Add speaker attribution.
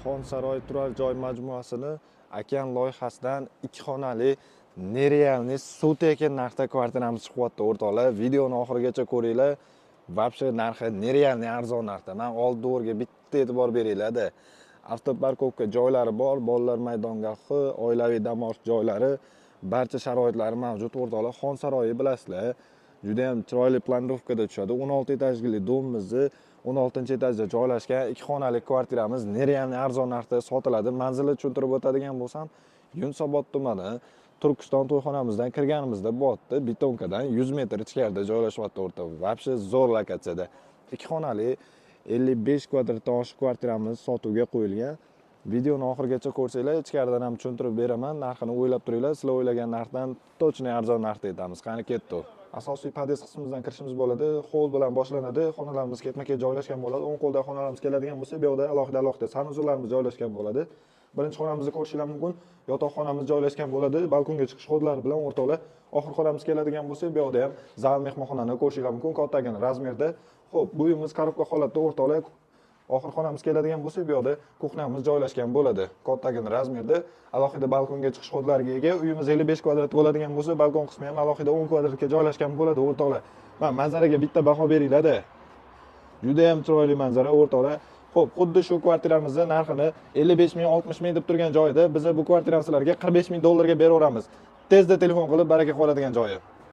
Speaker 1: Xonsaroy turar joy majmuasini Okean loyihasidan 2 xonali nerealniy suteka narxda kvartiramiz chiqyapti o'rtoqlar. Videoni oxirigacha ko'ringlar. Вообще narxi nerealniy arzon narxda. Men oldiga bitta e'tibor beringlar-da. Avtoparkovka joylari bor, bolalar maydongohi, oilaviy dam olish joylari, barcha sharoitlari mavjud o'rtoqlar. Xonsaroyi bilasizlar, juda ham chiroyli planirovkada tushadi. 16 etajli domimizni 16-etajda joylashgan 2 xonali kvartiramiz nerealniy arzon narxda sotiladi. Manzilni tushuntirib o'tadigan bo'lsam, Yunusobod tumani Turkiston to'yxonamizdan kirganimizda bo'tdi, betonkadan 100 metr ichkarida joylashibdi o'rta. Вообще zo'r lokatsiyada. 2 xonali 55 kvadratdan oshiq kvartiramiz sotuvga qo'yilgan. Videoni oxirigacha ko'rsanglar, ichkaridan ham tushuntirib beraman. Narxini o'ylab turinglar. Sizlar o'ylagan narxdan точный arzon narxda aytamiz. Qani ketdi. Asosiy podest qismimizdan kirishimiz bo'ladi. Hol bilan boshlanadi. Xonalarimiz ketma-ket joylashgan bo'ladi. O'ng qo'lda xonalarimiz keladigan bo'lsa, bu yerda alohida sanuzorlarimiz joylashgan bo'ladi. Birinchi xonamizni ko'rishingiz mumkin. Yotoqxonamiz joylashgan bo'ladi. Balkonga chiqish hodlari bilan o'rtoqlar. Oxir xonamiz keladigan bo'lsa, bu yerda ham zal mehmonxonani ko'rishingiz mumkin. Kattagina razmerda. Xo'p, bu uyimiz korobka holatda o'rtoqlar. Oxir xonamiz keladigan bo'lsa, bu yerda kuxnyamiz joylashgan bo'ladi. Kattagina razmerda, alohida balkonga chiqish hodlariga ega. Uyimiz 55 kvadrat bo'ladigan bo'lsa, balkon qismi ham alohida 10 kvadratga joylashgan bo'ladi o'rtoqlar. Men manzaraga bitta baho beringlar-da. Juda ham chiroyli manzara o'rtoqlar. Xo'p, xuddi shu kvartiramizning narxini 55 ming, 60 ming deb turgan joyida biz bu kvartirani sizlarga 45 ming dollarga beraveramiz. Tezda telefon qilib baraka qoladigan joyi.